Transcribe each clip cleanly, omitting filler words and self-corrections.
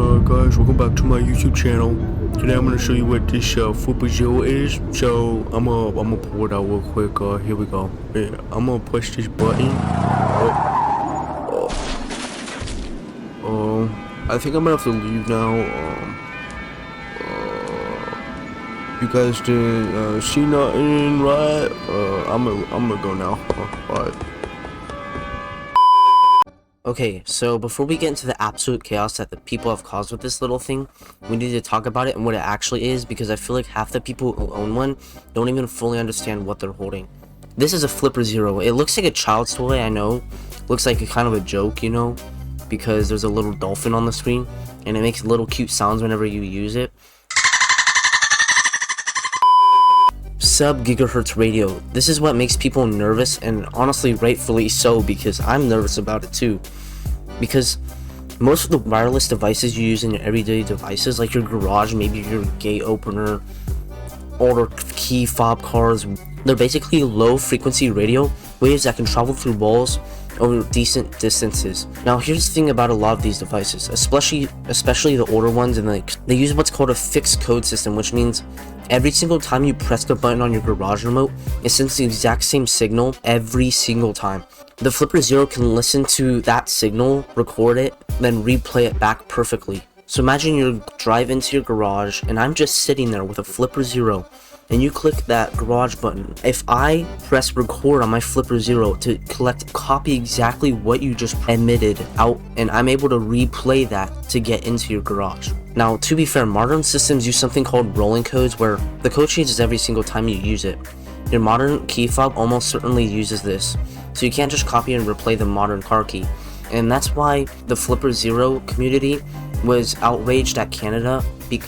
Guys, welcome back to my YouTube channel. Today I'm gonna show you what this Flipper Zero is. So I'm gonna pull it out real quick. Here we go. Yeah, I'm gonna push this button. I think I'm gonna have to leave now. You guys didn't see nothing, right? I'm gonna go now. Bye. Okay, so before we get into the absolute chaos that the people have caused with this little thing, we need to talk about it and what it actually is, because I feel like half the people who own one don't even fully understand what they're holding. This is a Flipper Zero. It looks like a child's toy, I know. Looks like a kind of a joke, you know, because there's a little dolphin on the screen, and it makes little cute sounds whenever you use it. Sub-gigahertz radio. This is what makes people nervous, and honestly rightfully so, because I'm nervous about it too. Because most of the wireless devices you use in your everyday devices, like your garage, maybe your gate opener, or key fob cards, they're basically low frequency radio waves that can travel through walls over decent distances. Now here's the thing about a lot of these devices, especially the older ones, and they use what's called a fixed code system, which means every single time you press the button on your garage remote, it sends the exact same signal every single time. The Flipper Zero can listen to that signal, record it, then replay it back perfectly. So imagine you drive into your garage and I'm just sitting there with a Flipper Zero, and you click that garage button. If I press record on my Flipper Zero to copy exactly what you just emitted out, and I'm able to replay that to get into your garage. Now, to be fair, modern systems use something called rolling codes, where the code changes every single time you use it. Your modern key fob almost certainly uses this, so you can't just copy and replay the modern car key. And that's why the Flipper Zero community was outraged at Canada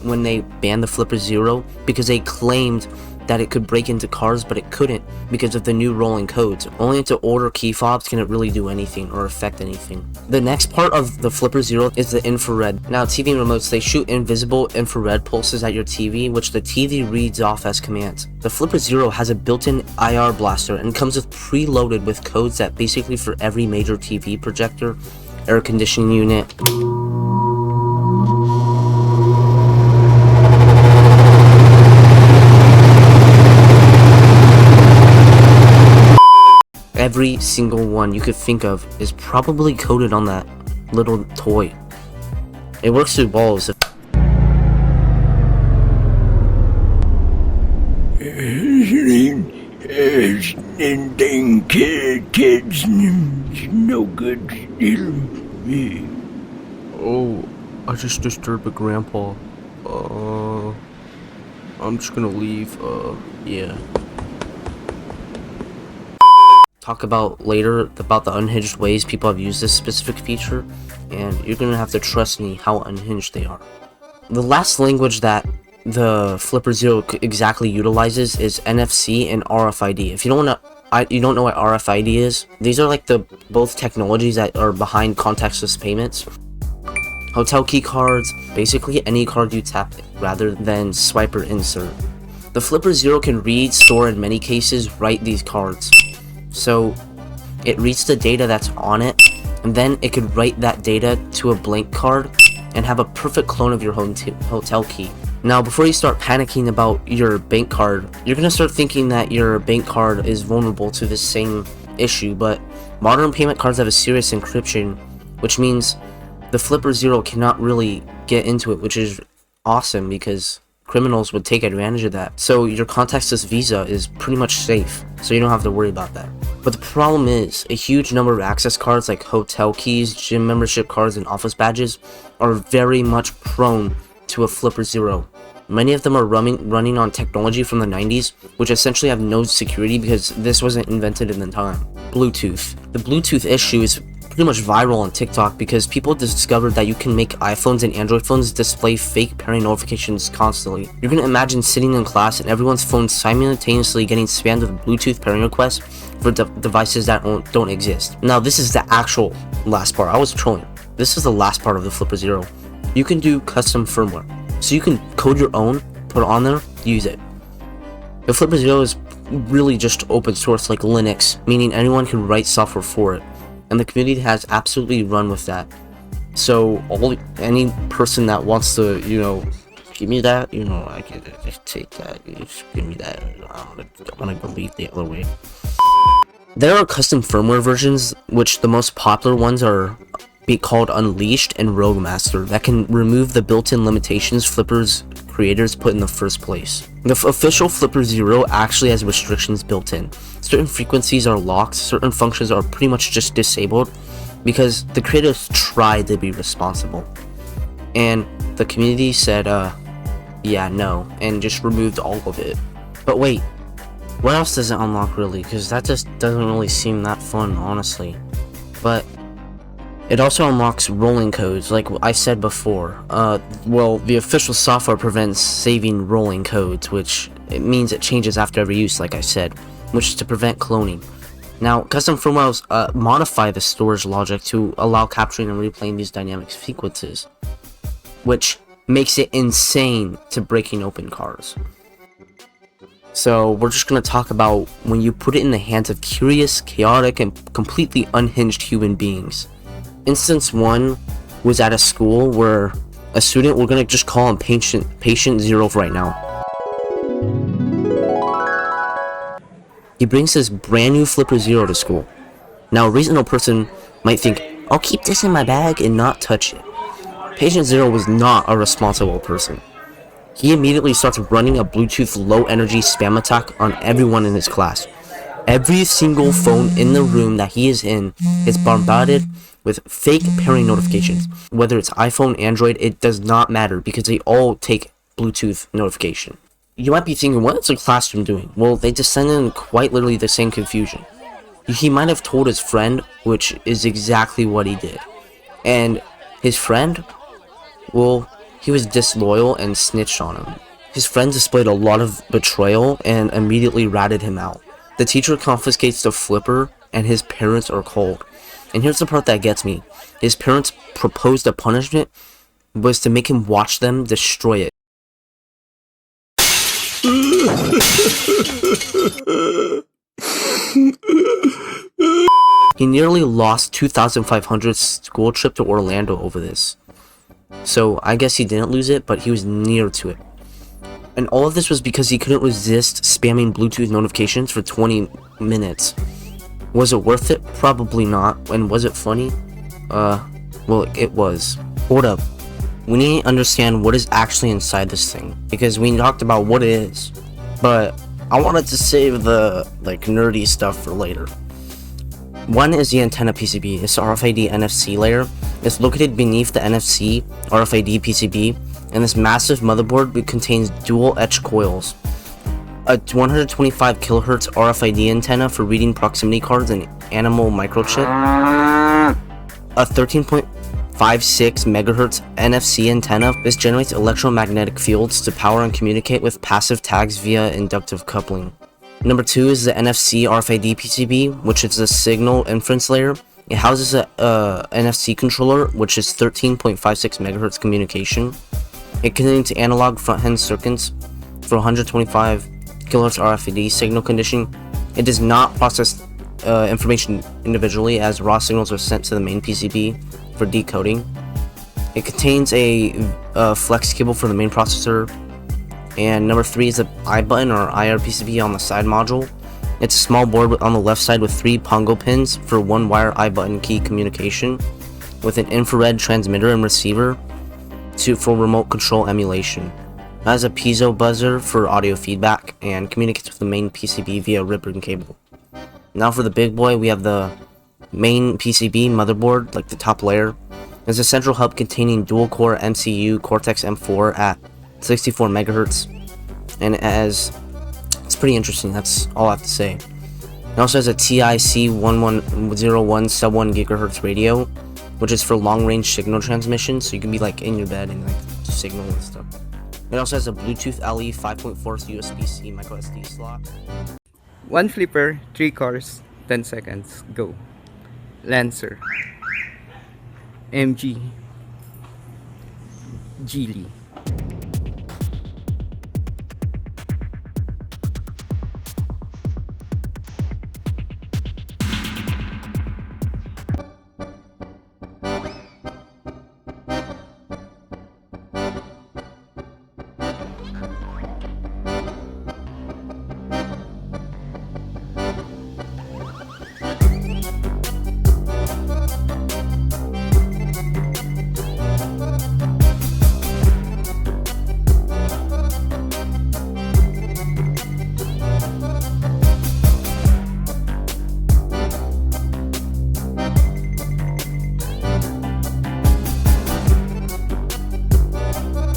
when they banned the Flipper Zero, because they claimed that it could break into cars, but it couldn't because of the new rolling codes. Only into older key fobs can it really do anything or affect anything. The next part of the Flipper Zero is the infrared. Now, TV remotes, they shoot invisible infrared pulses at your TV, which the TV reads off as commands. The Flipper Zero has a built-in IR blaster and comes with preloaded with codes that basically for every major TV projector, air conditioning unit, every single one you could think of is probably coded on that little toy. It works through walls. Kids, no good. Oh, I just disturbed a grandpa. I'm just gonna leave. Yeah. Talk about later about the unhinged ways people have used this specific feature, and you're gonna have to trust me how unhinged they are. The last language that the Flipper Zero exactly utilizes is NFC and RFID. If you don't know what RFID is, these are like both technologies that are behind contactless payments. Hotel key cards, basically any card you tap rather than swipe or insert. The Flipper Zero can read, store, in many cases write these cards. So it reads the data that's on it, and then it could write that data to a blank card and have a perfect clone of your hotel key. Now, before you start panicking about your bank card, you're gonna start thinking that your bank card is vulnerable to this same issue, but modern payment cards have a serious encryption, which means the Flipper Zero cannot really get into it, which is awesome because criminals would take advantage of that. So your contactless Visa is pretty much safe, so you don't have to worry about that. But the problem is, a huge number of access cards like hotel keys, gym membership cards, and office badges are very much prone to a Flipper Zero. Many of them are running on technology from the 90s, which essentially have no security because this wasn't invented in the time. Bluetooth. The Bluetooth issue is pretty much viral on TikTok because people discovered that you can make iPhones and Android phones display fake pairing notifications constantly. You're gonna imagine sitting in class and everyone's phone simultaneously getting spammed with Bluetooth pairing requests for devices that don't exist. Now, this is the actual last part. I was trolling. This is the last part of the Flipper Zero. You can do custom firmware. So you can code your own, put it on there, use it. The Flipper Zero is really just open source like Linux, meaning anyone can write software for it, and the community has absolutely run with that. So any person that wants to, give me that, I can take that. You just give me that. I'm gonna go leave the other way. There are custom firmware versions, which the most popular ones are called Unleashed and Roguemaster, that can remove the built-in limitations Flipper's creators put in the first place. The official Flipper Zero actually has restrictions built in. Certain frequencies are locked, certain functions are pretty much just disabled because the creators tried to be responsible. And the community said, yeah, no, and just removed all of it. But wait, what else does it unlock really? Because that just doesn't really seem that fun, honestly. But it also unlocks rolling codes, like I said before. Well, the official software prevents saving rolling codes, which it means it changes after every use, like I said, which is to prevent cloning. Now, custom firmwares modify the storage logic to allow capturing and replaying these dynamic sequences, which makes it insane to breaking open cars. So we're just going to talk about when you put it in the hands of curious, chaotic, and completely unhinged human beings. Instance 1 was at a school where a student, we're going to just call him Patient Zero right now. He brings his brand new Flipper Zero to school. Now a reasonable person might think, I'll keep this in my bag and not touch it. Patient Zero was not a responsible person. He immediately starts running a Bluetooth low energy spam attack on everyone in his class. Every single phone in the room that he is in is bombarded with fake pairing notifications. Whether it's iPhone, Android, it does not matter because they all take Bluetooth notification. You might be thinking, what is the classroom doing? Well, they descended in quite literally the same confusion. He might have told his friend, which is exactly what he did. And his friend, well, he was disloyal and snitched on him. His friend displayed a lot of betrayal and immediately ratted him out. The teacher confiscates the Flipper and his parents are called. And here's the part that gets me. His parents proposed a punishment was to make him watch them destroy it. He nearly lost 2,500 school trip to Orlando over this. So I guess he didn't lose it, but he was near to it. And all of this was because he couldn't resist spamming Bluetooth notifications for 20 minutes. Was it worth it? Probably not. And was it funny? Well, it was. Hold up. We need to understand what is actually inside this thing, because we talked about what it is, but I wanted to save the nerdy stuff for later. One is the antenna PCB. It's the RFID NFC layer. It's located beneath the NFC RFID PCB, and this massive motherboard contains dual etch coils, a 125 kHz RFID antenna for reading proximity cards and animal microchip, a 13.56 MHz NFC antenna. This generates electromagnetic fields to power and communicate with passive tags via inductive coupling. Number 2 is the NFC RFID PCB, which is the signal inference layer. It houses a NFC controller, which is 13.56 MHz communication. It contains analog front-end circuits for 125 kHz RFID signal conditioning. It does not process information individually, as raw signals are sent to the main PCB for decoding. It contains a flex cable for the main processor. And number 3 is the I button or IR PCB on the side module. It's a small board on the left side with 3 Pongo pins for one wire I button key communication, with an infrared transmitter and receiver for remote control emulation. It has a piezo buzzer for audio feedback and communicates with the main PCB via ribbon cable. Now for the big boy, we have the main PCB motherboard, like the top layer. There's a central hub containing dual-core MCU Cortex M4 at 64 MHz, and it's pretty interesting. That's all I have to say. It also has a TIC1101 sub-1 GHz radio, which is for long-range signal transmission, so you can be in your bed and signal and stuff. It also has a Bluetooth LE 5.4 USB-C micro SD slot. 1 flipper, 3 cars, 10 seconds, go. Lancer, MG, Geely.